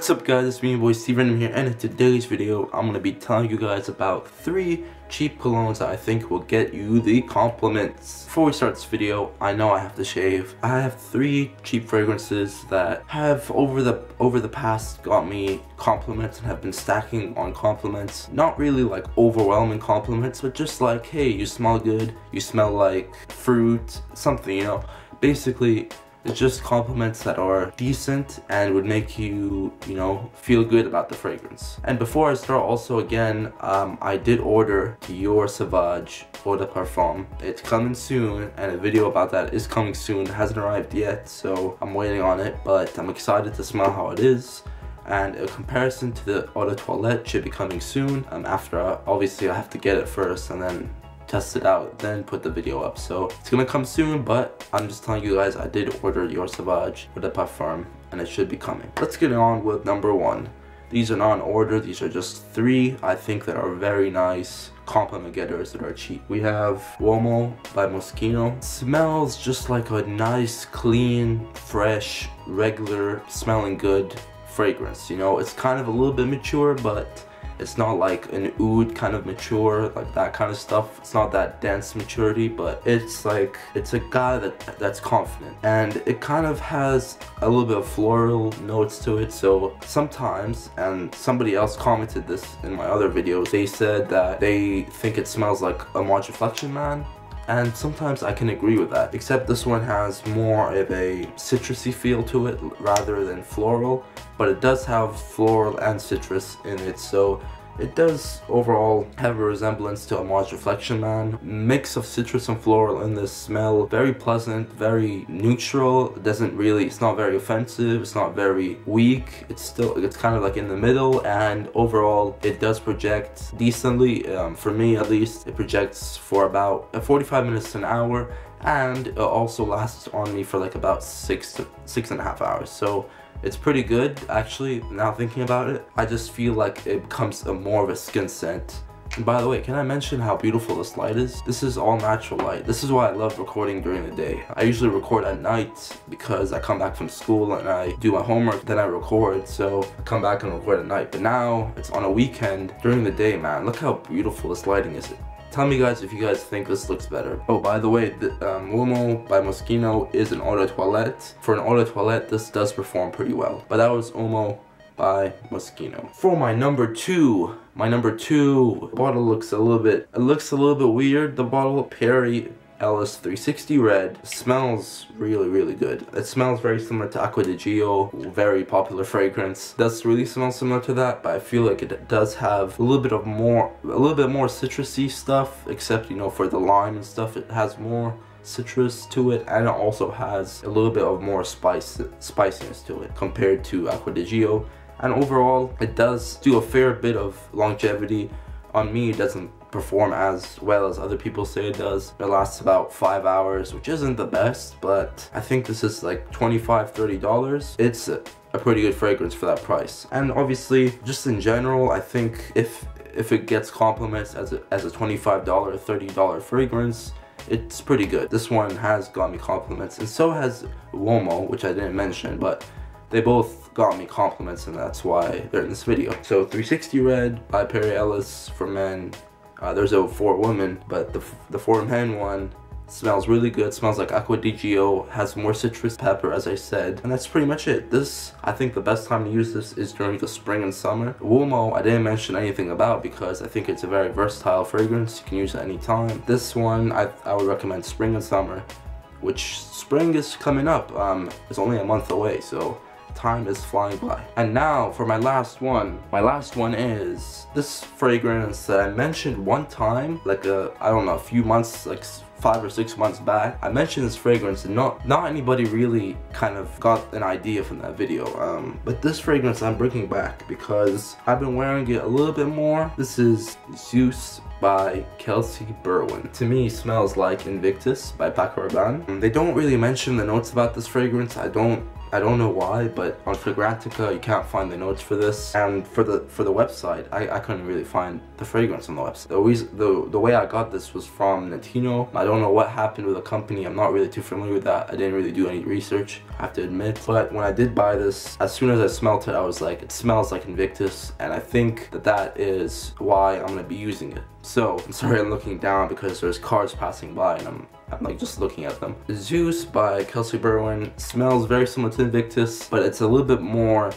What's up guys, it's me your boy SteveRandom here, and in today's video I'm going to be telling you guys about 3 cheap colognes that I think will get you the compliments. Before we start this video, I know I have to shave. I have 3 cheap fragrances that have over the past got me compliments and have been stacking on compliments. Not really like overwhelming compliments, but just like, hey, you smell good, you smell like fruit, something, you know. Basically, it's just compliments that are decent and would make you, feel good about the fragrance. And before I start, also again, I did order Dior Sauvage Eau de Parfum. It's coming soon, and a video about that is coming soon. It hasn't arrived yet, so I'm waiting on it, but I'm excited to smell how it is. And a comparison to the Eau de Toilette should be coming soon. After, obviously I have to get it first and then test it out, then put the video up. So it's gonna come soon, but I'm just telling you guys I did order Dior Sauvage Eau de Parfum and it should be coming. Let's get on with number 1. These are not in order, these are just 3 I think that are very nice compliment getters that are cheap. We have Uomo by Moschino. Smells just like a nice, clean, fresh, regular, smelling good fragrance. You know, it's kind of a little bit mature, but it's not like an oud kind of mature, like that kind of stuff. It's not that dense maturity, but it's like, it's a guy that's confident. And it kind of has a little bit of floral notes to it. So sometimes, and somebody else commented this in my other videos, they said that they think it smells like a March Reflection Man. And sometimes I can agree with that, except this one has more of a citrusy feel to it rather than floral, but it does have floral and citrus in it, so it does overall have a resemblance to a March Reflection Man. Mix of citrus and floral in this smell. Very pleasant, very neutral. It doesn't really, it's not very offensive, it's not very weak. It's kind of like in the middle, and overall it does project decently. For me at least, it projects for about 45 minutes to an hour, and it also lasts on me for like about 6 to 6.5 hours. So it's pretty good, actually, now thinking about it. I just feel like it becomes more of a skin scent. And by the way, can I mention how beautiful this light is? This is all natural light. This is why I love recording during the day. I usually record at night because I come back from school and I do my homework, then I record. So I come back and record at night. But now it's on a weekend during the day, man. Look how beautiful this lighting is. Tell me guys if you guys think this looks better. Oh, by the way, the Uomo by Moschino is an Eau de Toilette. For an Eau de Toilette, this does perform pretty well. But that was Uomo by Moschino. For my number 2, the bottle looks a little bit weird. The bottle, Perry Ellis 360 Red, smells really good. It smells very similar to Acqua di Gio, very popular fragrance. Does really smell similar to that, but I feel like it does have a little bit more citrusy stuff, except, you know, for the lime and stuff, it has more citrus to it, and it also has a little bit of more spiciness to it compared to Acqua di Gio. And overall, it does do a fair bit of longevity. On me, it doesn't perform as well as other people say it does. It lasts about 5 hours, which isn't the best, but I think this is like $25–30. It's a pretty good fragrance for that price. And obviously, just in general, I think if it gets compliments as a $25 or $30 fragrance, it's pretty good. This one has got me compliments, and so has Uomo, which I didn't mention, but they both got me compliments, and that's why they're in this video. So 360 Red by Perry Ellis for men. There's a for women, but the for men one smells really good. Smells like Acqua di Gio, has more citrus pepper, as I said, and that's pretty much it. This, I think the best time to use this is during the spring and summer. Uomo, I didn't mention anything about because I think it's a very versatile fragrance. You can use it anytime. This one, I would recommend spring and summer, which spring is coming up. It's only a month away, so time is flying by. And now for my last one. My last one is this fragrance that I mentioned one time, like I don't know, a few months, like 5 or 6 months back. I mentioned this fragrance and not anybody really kind of got an idea from that video. But this fragrance I'm bringing back because I've been wearing it a little bit more. This is Zeus by Kelsey Berwin. To me, smells like Invictus by Paco Rabanne. They don't really mention the notes about this fragrance. I don't know why, but on Fragrantica you can't find the notes for this, and for the website I couldn't really find the fragrance on the website. The way I got this was from Notino. I don't know what happened with the company. I'm not really too familiar with that. I didn't really do any research, I have to admit. But when I did buy this, as soon as I smelled it, I was like, it smells like Invictus, and I think that is why I'm gonna be using it. So I'm sorry I'm looking down because there's cars passing by and I'm like just looking at them. Zeus by Kelsey Berwin smells very similar to Invictus, but it's a little bit more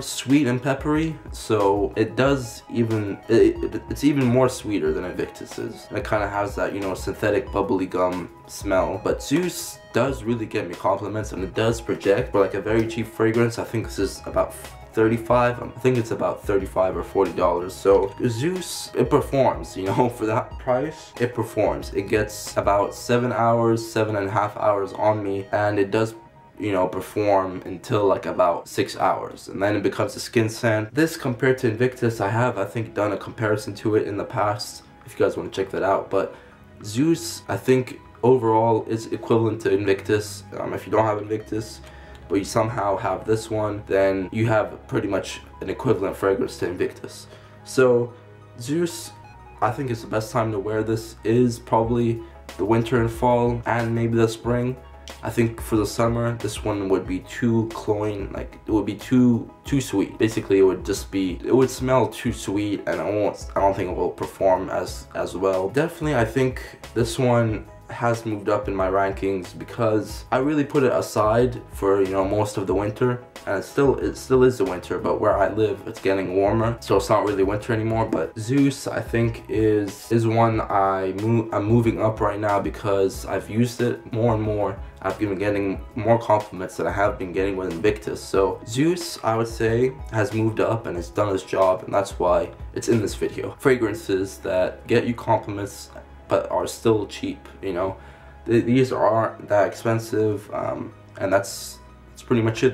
sweet and peppery. So it does it's even more sweeter than Invictus is. And it kind of has that, you know, synthetic bubbly gum smell. But Zeus does really get me compliments, and it does project for like a very cheap fragrance. I think this is about $35. I think it's about $35 or $40. So Zeus, it performs, you know, for that price, it performs. It gets about 7.5 hours on me, and it does, you know, perform until like about 6 hours, and then it becomes a skin scent. This compared to Invictus, I think done a comparison to it in the past, if you guys want to check that out. But Zeus, I think overall is equivalent to Invictus. If you don't have Invictus, but you somehow have this one, then you have pretty much an equivalent fragrance to Invictus. So Zeus, I think is the best time to wear this is probably the winter and fall, and maybe the spring. I think for the summer, this one would be too cloying, like it would be too sweet. Basically, it would smell too sweet, and I don't think it will perform as well. Definitely, I think this one has moved up in my rankings because I really put it aside for, you know, most of the winter, and it still is the winter, but where I live it's getting warmer, so it's not really winter anymore. But Zeus, I think, is one I'm moving up right now because I've used it more and more. I've been getting more compliments than I have been getting with Invictus. So Zeus, I would say, has moved up and it's done its job, and that's why it's in this video. Fragrances that get you compliments but are still cheap, you know. These aren't that expensive, and that's pretty much it.